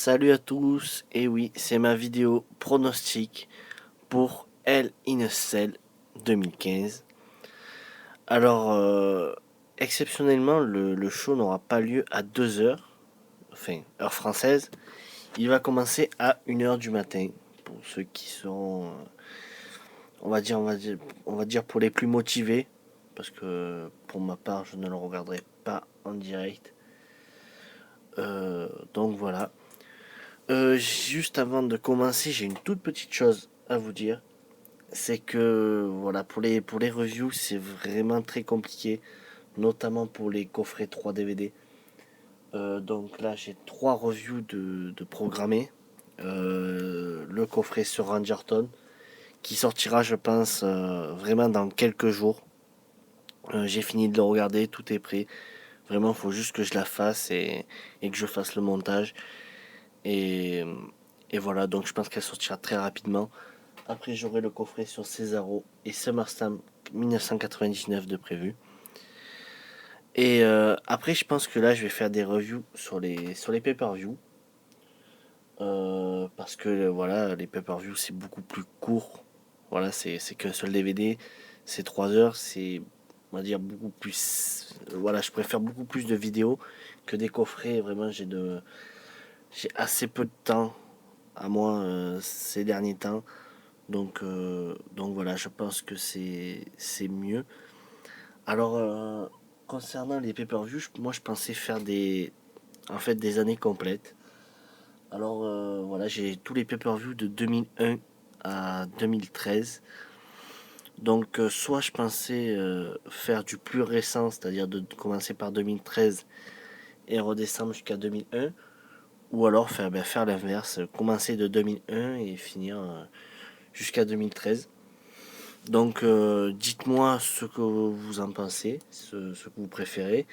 Salut à tous, et oui, c'est ma vidéo pronostic pour Hell in a Cell 2015. Alors, exceptionnellement, le show n'aura pas lieu à 2 heures, enfin, heure française. Il va commencer à 1 heure du matin, pour ceux qui sont, on va dire pour les plus motivés, parce que pour ma part, je ne le regarderai pas en direct. Donc voilà. Juste avant de commencer, j'ai une toute petite chose à vous dire. C'est que voilà, pour les reviews, c'est vraiment très compliqué, notamment pour les coffrets 3 DVD. Donc là, j'ai 3 reviews de programmés. Le coffret sur Rangerton, qui sortira, je pense, vraiment dans quelques jours. J'ai fini de le regarder, tout est prêt. Vraiment, il faut juste que je la fasse et que je fasse le montage. Et, et voilà, donc je pense qu'elle sortira très rapidement. Après, j'aurai le coffret sur Cesaro et SummerSlam 1999 de prévu. Et après, je pense que là, je vais faire des reviews sur les pay-per-view. Parce que voilà, les pay-per-view, c'est beaucoup plus court. Voilà, c'est qu'un seul DVD. C'est 3 heures. C'est, on va dire, beaucoup plus. Voilà, je préfère beaucoup plus de vidéos que des coffrets. Vraiment, j'ai assez peu de temps à moi ces derniers temps. Donc voilà, je pense que c'est mieux. Alors, concernant les pay-per-view, moi je pensais faire des années complètes. Alors voilà, j'ai tous les pay-per-view de 2001 à 2013. Donc soit je pensais faire du plus récent, c'est-à-dire de commencer par 2013 et redescendre jusqu'à 2001, ou alors faire l'inverse, commencer de 2001 et finir jusqu'à 2013. Donc dites-moi ce que vous en pensez, ce que vous préférez,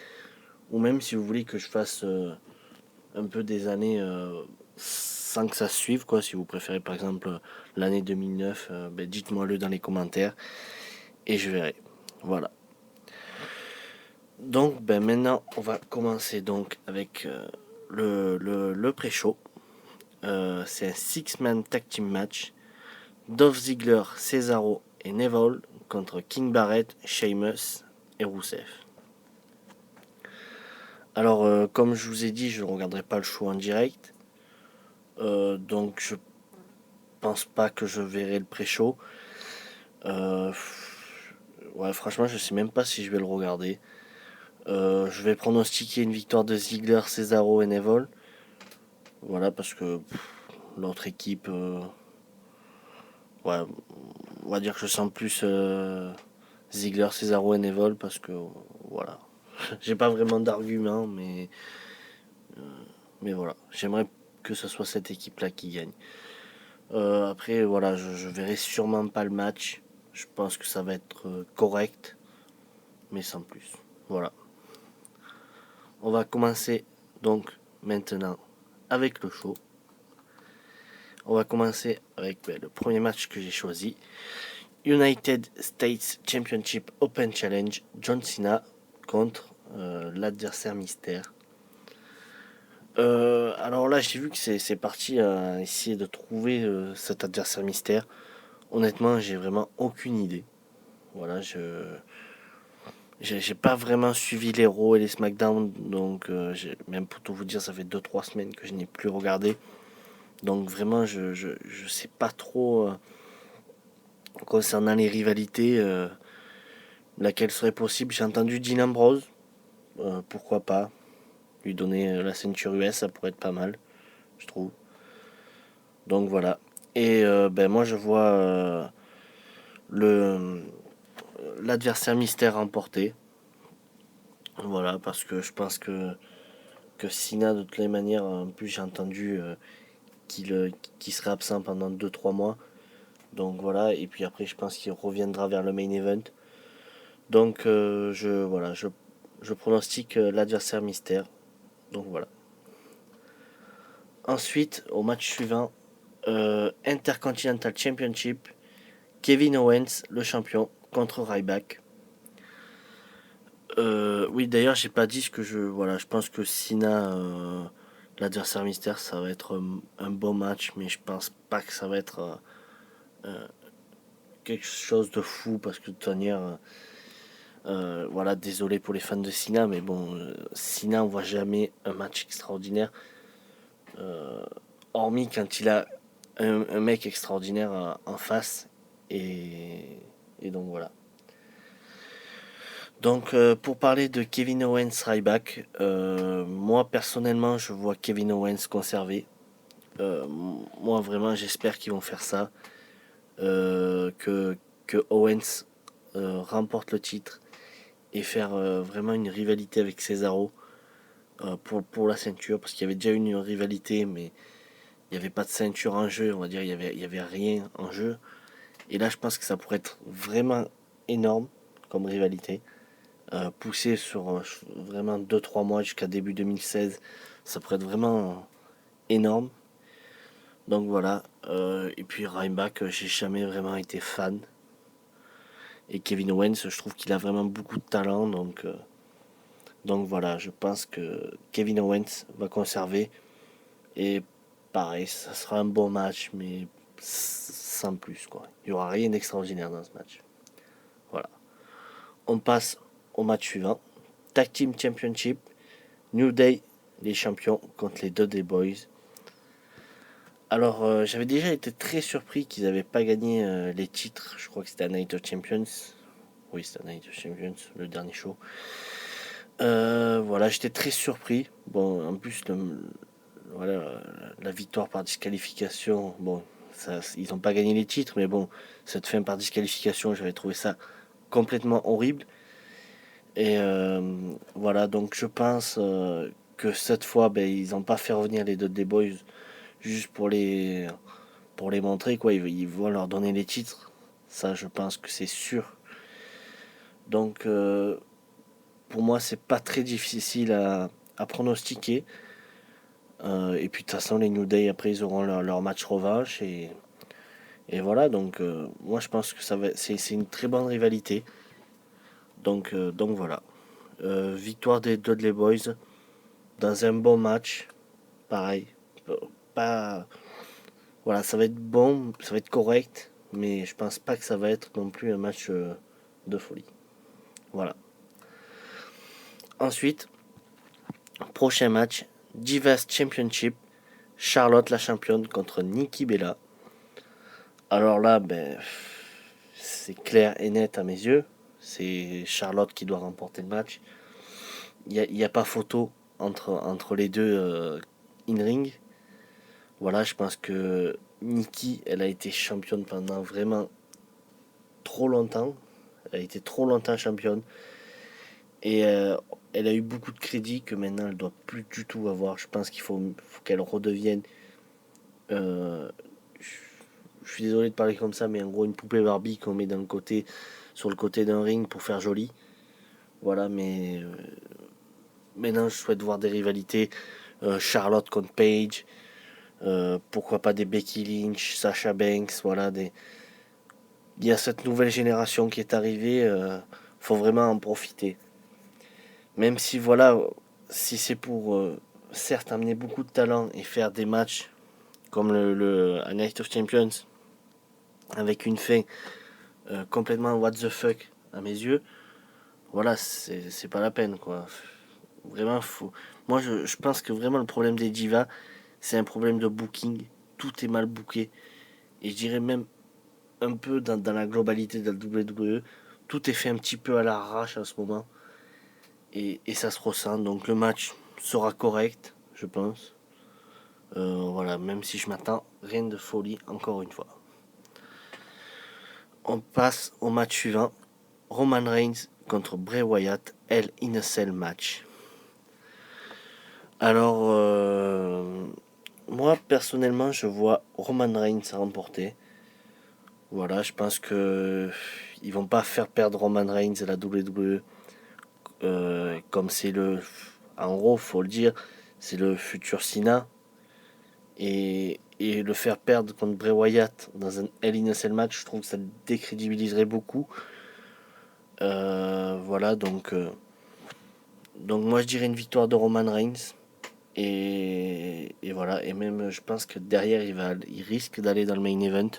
ou même si vous voulez que je fasse un peu des années sans que ça se suive, quoi. Si vous préférez par exemple l'année 2009, dites-moi le dans les commentaires et je verrai. Voilà. Donc maintenant on va commencer donc avec le pré-show. C'est un six-man tag team match. Dolph Ziggler, Cesaro et Neville contre King Barrett, Sheamus et Rusev. Alors, comme je vous ai dit, je ne regarderai pas le show en direct. Donc, je pense pas que je verrai le pré-show. Ouais, franchement, je sais même pas si je vais le regarder. Je vais pronostiquer une victoire de Ziggler, Cesaro et Neville. Voilà, parce que l'autre équipe, ouais, on va dire que je sens plus Ziggler, Cesaro et Neville parce que voilà. J'ai pas vraiment d'argument, mais voilà. J'aimerais que ce soit cette équipe-là qui gagne. Après, voilà, je verrai sûrement pas le match. Je pense que ça va être correct, mais sans plus. Voilà. On va commencer donc maintenant avec le show. On va commencer avec le premier match que j'ai choisi. United States Championship Open Challenge, John Cena contre l'adversaire mystère. Alors là, j'ai vu que c'est parti à essayer de trouver cet adversaire mystère. Honnêtement, j'ai vraiment aucune idée. Voilà, j'ai pas vraiment suivi les Raw et les SmackDown, donc même pour tout vous dire, ça fait 2-3 semaines que je n'ai plus regardé. Donc vraiment, je sais pas trop concernant les rivalités, laquelle serait possible. J'ai entendu Dean Ambrose, pourquoi pas. Lui donner la ceinture US, ça pourrait être pas mal, je trouve. Donc voilà. Et moi, je vois le l'adversaire mystère remporter. Voilà, parce que je pense que Cena, de toutes les manières, en plus j'ai entendu qu'il serait absent pendant 2-3 mois. Donc voilà, et puis après je pense qu'il reviendra vers le main event. Donc je pronostique l'adversaire mystère. Donc voilà. Ensuite, au match suivant, Intercontinental Championship, Kevin Owens, le champion, contre Ryback. Oui, d'ailleurs, j'ai pas dit ce que je. Voilà, je pense que Cena l'adversaire mystère. Ça va être un bon match, mais je pense pas que ça va être quelque chose de fou parce que de toute manière, voilà, désolé pour les fans de Cena, mais bon, Cena on voit jamais un match extraordinaire, hormis quand il a un mec extraordinaire en face. Et, et donc voilà. Donc pour parler de Kevin Owens Ryback, moi personnellement je vois Kevin Owens conserver. Moi vraiment j'espère qu'ils vont faire ça, que Owens remporte le titre et faire vraiment une rivalité avec Cesaro pour la ceinture, parce qu'il y avait déjà une rivalité mais il n'y avait pas de ceinture en jeu, on va dire, il y avait rien en jeu. Et là je pense que ça pourrait être vraiment énorme comme rivalité. Poussé sur vraiment 2-3 mois jusqu'à début 2016, ça pourrait être vraiment énorme. Donc voilà. Et puis Ryback, j'ai jamais vraiment été fan. Et Kevin Owens, je trouve qu'il a vraiment beaucoup de talent. Donc voilà, je pense que Kevin Owens va conserver. Et pareil, ça sera un bon match, mais sans plus, quoi. Il n'y aura rien d'extraordinaire dans ce match. Voilà. On passe au match suivant. Tag Team Championship. New Day, les champions, contre les Dudley Boys. Alors, j'avais déjà été très surpris qu'ils n'avaient pas gagné les titres. Je crois que c'était à Night of Champions. Oui, c'était à Night of Champions, le dernier show. Voilà, j'étais très surpris. Bon, en plus, voilà, la victoire par disqualification. Bon, ça, ils n'ont pas gagné les titres, mais bon, cette fin par disqualification, j'avais trouvé ça complètement horrible. Et voilà, donc je pense que cette fois, ben, ils n'ont pas fait revenir les Dudley Boys juste pour les montrer, quoi. Ils vont leur donner les titres. Ça, je pense que c'est sûr. Donc, pour moi, c'est pas très difficile à pronostiquer. Et puis, de toute façon, les New Day, après, ils auront leur match revanche. Et voilà, donc, moi, je pense que c'est une très bonne rivalité. Donc voilà. Victoire des Dudley Boys dans un bon match. Pareil. Pas, voilà, ça va être bon, ça va être correct. Mais je pense pas que ça va être non plus un match de folie. Voilà. Ensuite, prochain match, Divas Championship. Charlotte la championne contre Nikki Bella. Alors là, ben, c'est clair et net à mes yeux. C'est Charlotte qui doit remporter le match. Il n'y a pas photo entre les deux in-ring. Voilà, je pense que Nikki, elle a été championne pendant vraiment trop longtemps. Elle a été trop longtemps championne. Et elle a eu beaucoup de crédit que maintenant elle doit plus du tout avoir. Je pense faut qu'elle redevienne. euh, je suis désolé de parler comme ça, mais en gros une poupée Barbie qu'on met sur le côté d'un ring pour faire joli. Voilà, mais maintenant je souhaite voir des rivalités. Charlotte contre Paige. Pourquoi pas des Becky Lynch, Sasha Banks. Voilà, il y a cette nouvelle génération qui est arrivée. Faut vraiment en profiter. Même si voilà, si c'est pour certes amener beaucoup de talent et faire des matchs comme le Night of Champions avec une fin complètement what the fuck à mes yeux, voilà, c'est pas la peine, quoi. Vraiment, faut. Moi, je pense que vraiment le problème des divas, c'est un problème de booking. Tout est mal booké. Et je dirais même un peu dans la globalité de la WWE, tout est fait un petit peu à l'arrache en ce moment. Et ça se ressent. Donc le match sera correct, je pense. Voilà, même si je m'attends rien de folie, encore une fois. On passe au match suivant. Roman Reigns contre Bray Wyatt, Hell in a Cell match. Alors, moi personnellement, je vois Roman Reigns remporter. Voilà, je pense que ils vont pas faire perdre Roman Reigns à la WWE. Comme c'est en gros, faut le dire, c'est le futur Cena. Et le faire perdre contre Bray Wyatt dans un Hell in a Cell match, je trouve que ça le décrédibiliserait beaucoup. Voilà, donc moi je dirais une victoire de Roman Reigns. Et voilà, et même je pense que derrière il risque d'aller dans le main event,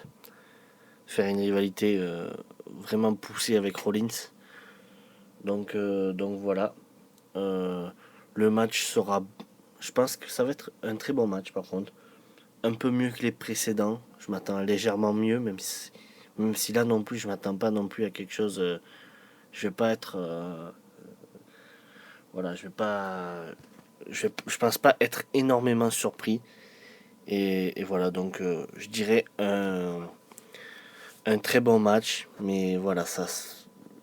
faire une rivalité vraiment poussée avec Rollins. Donc voilà. Euh, le match sera. Je pense que ça va être un très bon match par contre. Un peu mieux que les précédents. Je m'attends légèrement mieux, même si là non plus je m'attends pas non plus à quelque chose. Je vais pas être. Voilà, je vais pas. Je pense pas être énormément surpris. Et voilà, donc je dirais un très bon match. Mais voilà,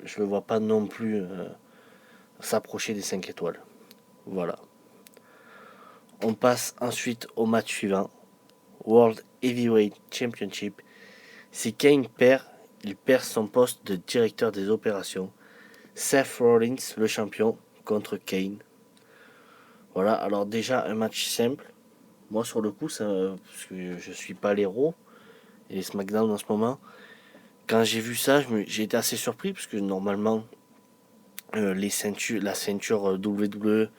je ne le vois pas non plus s'approcher des 5 étoiles. Voilà. On passe ensuite au match suivant. World Heavyweight Championship. Si Kane perd, il perd son poste de directeur des opérations. Seth Rollins, le champion, contre Kane. Voilà, alors déjà un match simple. Moi sur le coup, parce que je suis pas l'héros et les SmackDown en ce moment, quand j'ai vu ça, j'ai été assez surpris parce que normalement, la ceinture WWE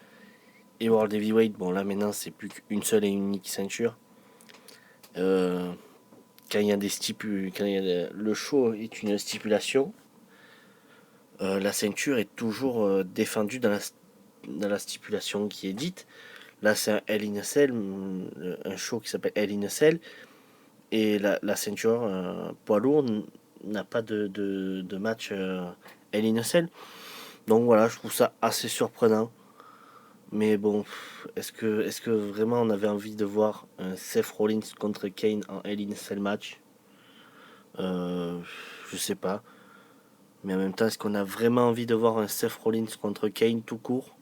et World Heavyweight, bon là maintenant c'est plus qu'une seule et unique ceinture. Euh, quand il y a le show est une stipulation, la ceinture est toujours défendue dans la stipulation qui est dite. Là c'est un Hell in a Cell, un show qui s'appelle Hell in a Cell, et la ceinture poids lourd n'a pas de match Hell in a Cell. Donc voilà, je trouve ça assez surprenant. Mais bon, est-ce que vraiment on avait envie de voir un Seth Rollins contre Kane en Hell in a Cell match? euh, Je sais pas. Mais en même temps, est-ce qu'on a vraiment envie de voir un Seth Rollins contre Kane tout court?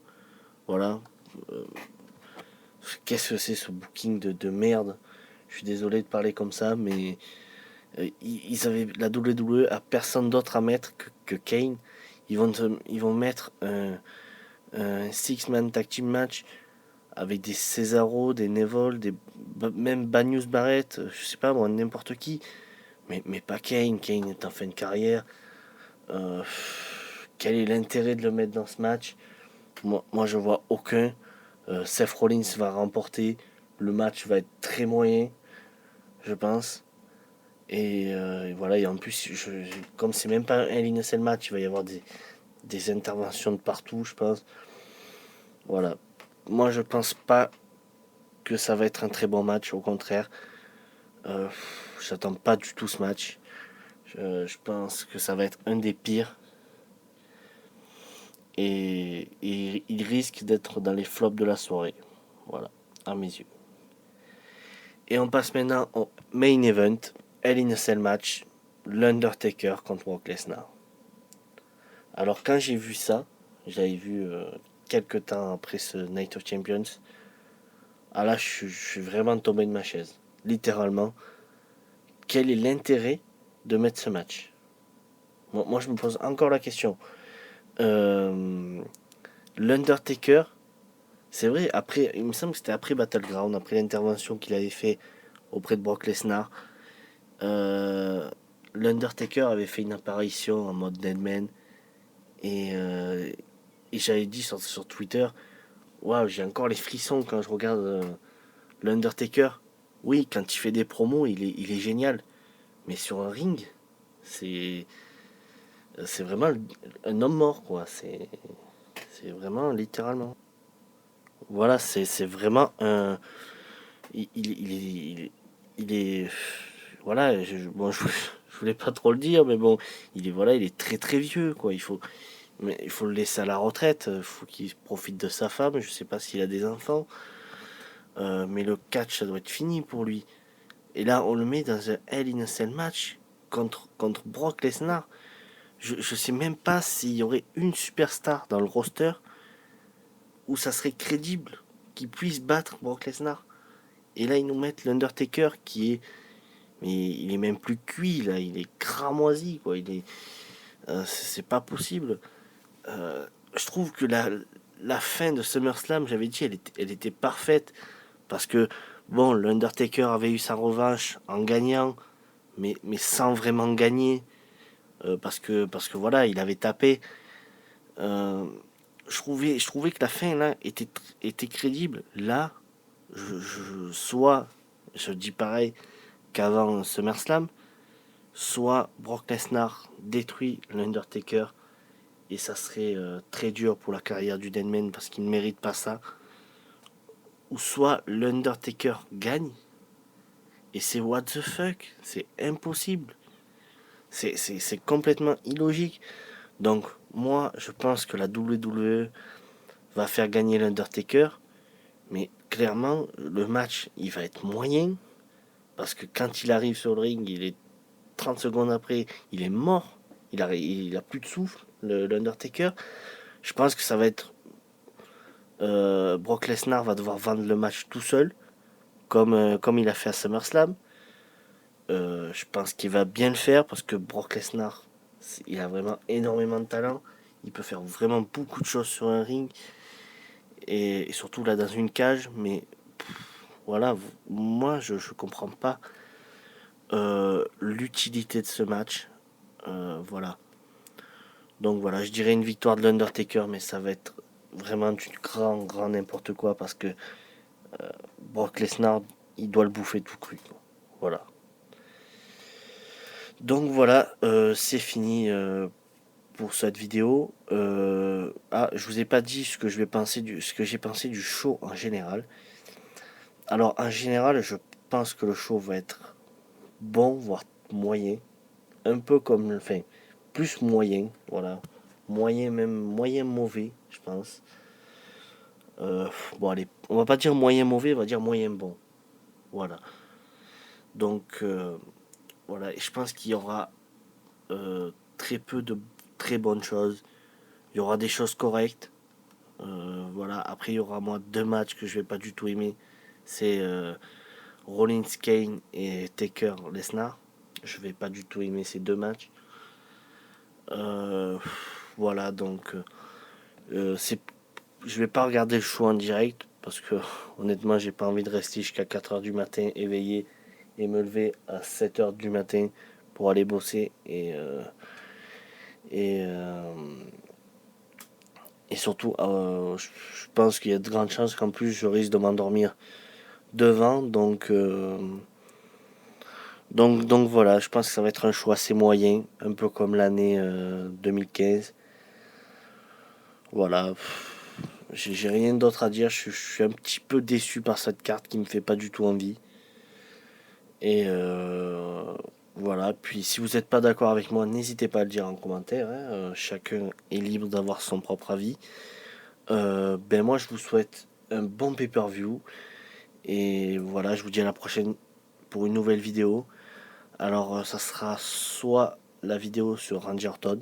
Voilà. Euh, Qu'est-ce que c'est ce booking de merde? Je suis désolé de parler comme ça, mais la WWE a personne d'autre à mettre que Kane. Ils vont mettre un six-man tag team match avec des Cesaro, des Neville, même Banyus Barrett, je sais pas moi, n'importe qui. Mais pas Kane. Kane est en fin de carrière. Euh, Quel est l'intérêt de le mettre dans ce match? Moi je vois aucun. Seth Rollins va remporter. Le match va être très moyen, je pense. Et voilà, et en plus, comme c'est même pas un Hell in a Cell match, il va y avoir des interventions de partout, je pense. Voilà. Moi, je pense pas que ça va être un très bon match, au contraire. Euh, J'attends pas du tout ce match. Je pense que ça va être un des pires. Et il risque d'être dans les flops de la soirée. Voilà, à mes yeux. Et on passe maintenant au main event. Hell in a Cell match. L'Undertaker contre Brock Lesnar. Alors quand j'ai vu ça, j'avais vu quelques temps après ce Night of Champions. Ah là, je suis vraiment tombé de ma chaise. Littéralement. Quel est l'intérêt de mettre ce match? Moi, je me pose encore la question. Euh, L'Undertaker, c'est vrai, après, il me semble que c'était après Battleground, après l'intervention qu'il avait fait auprès de Brock Lesnar. Euh, L'Undertaker avait fait une apparition en mode Deadman. Et j'avais dit sur Twitter, waouh, j'ai encore les frissons quand je regarde l'Undertaker. Oui, quand il fait des promos, il est génial. Mais sur un ring, c'est c'est vraiment un homme mort, quoi. C'est vraiment littéralement. Voilà, c'est vraiment un. Il est. Voilà, bon, je voulais pas trop le dire, mais bon, il est très très vieux, quoi. Mais il faut le laisser à la retraite, il faut qu'il profite de sa femme. Je sais pas s'il a des enfants, mais le catch, ça doit être fini pour lui. Et là, on le met dans un Hell in a Cell match contre Brock Lesnar. Je sais même pas s'il y aurait une superstar dans le roster où ça serait crédible qu'il puisse battre Brock Lesnar. Et là, ils nous mettent l'Undertaker qui est. Mais il est même plus cuit, là. Il est cramoisi, quoi. C'est pas possible. Je trouve que la fin de SummerSlam, j'avais dit, elle était parfaite. Parce que, bon, l'Undertaker avait eu sa revanche en gagnant, mais sans vraiment gagner. Parce que voilà, il avait tapé. Euh, je trouvais que la fin, là, était crédible. Là, soit je dis pareil qu'avant SummerSlam, soit Brock Lesnar détruit l'Undertaker et ça serait très dur pour la carrière du Deadman parce qu'il ne mérite pas ça, ou soit l'Undertaker gagne et c'est what the fuck, c'est impossible, c'est complètement illogique. Donc moi je pense que la WWE va faire gagner l'Undertaker, mais clairement le match il va être moyen parce que quand il arrive sur le ring, il est 30 secondes après, il est mort. Il a plus de souffle, l'Undertaker. Je pense que ça va être. Brock Lesnar va devoir vendre le match tout seul, comme il a fait à SummerSlam. Je pense qu'il va bien le faire parce que Brock Lesnar, il a vraiment énormément de talent. Il peut faire vraiment beaucoup de choses sur un ring et surtout là dans une cage. Mais voilà, moi je comprends pas l'utilité de ce match. Voilà. Donc voilà, je dirais une victoire de l'Undertaker, mais ça va être vraiment du grand n'importe quoi parce que Brock Lesnar, il doit le bouffer tout cru. Voilà. Donc voilà, c'est fini pour cette vidéo. Je vous ai pas dit ce que ce que j'ai pensé du show en général. Alors en général, je pense que le show va être bon, voire moyen, un peu comme, enfin, plus moyen, voilà, moyen même moyen mauvais, je pense. Bon allez, on va pas dire moyen mauvais, on va dire moyen bon. Voilà. Donc voilà, et je pense qu'il y aura très peu de très bonnes choses. Il y aura des choses correctes. Voilà. Après, il y aura moi deux matchs que je vais pas du tout aimer. C'est Rollins Kane et Taker Lesnar. Je vais pas du tout aimer ces deux matchs. Euh, voilà, donc c'est, je vais pas regarder le show en direct parce que honnêtement, j'ai pas envie de rester jusqu'à 4 heures du matin éveillé et me lever à 7 heures du matin pour aller bosser et, euh, et surtout je pense qu'il y a de grandes chances qu'en plus je risque de m'endormir devant donc voilà, je pense que ça va être un choix assez moyen, un peu comme l'année 2015. Voilà, j'ai rien d'autre à dire, je suis un petit peu déçu par cette carte qui me fait pas du tout envie. Et voilà, puis si vous n'êtes pas d'accord avec moi, n'hésitez pas à le dire en commentaire, hein. Chacun est libre d'avoir son propre avis. Ben moi je vous souhaite un bon pay-per-view. Et voilà, je vous dis à la prochaine pour une nouvelle vidéo. Alors ça sera soit la vidéo sur Randy Orton,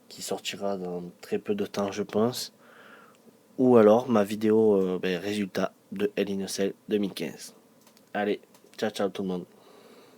qui sortira dans très peu de temps je pense, ou alors ma vidéo résultat de Hell in a Cell 2015. Allez, ciao ciao tout le monde.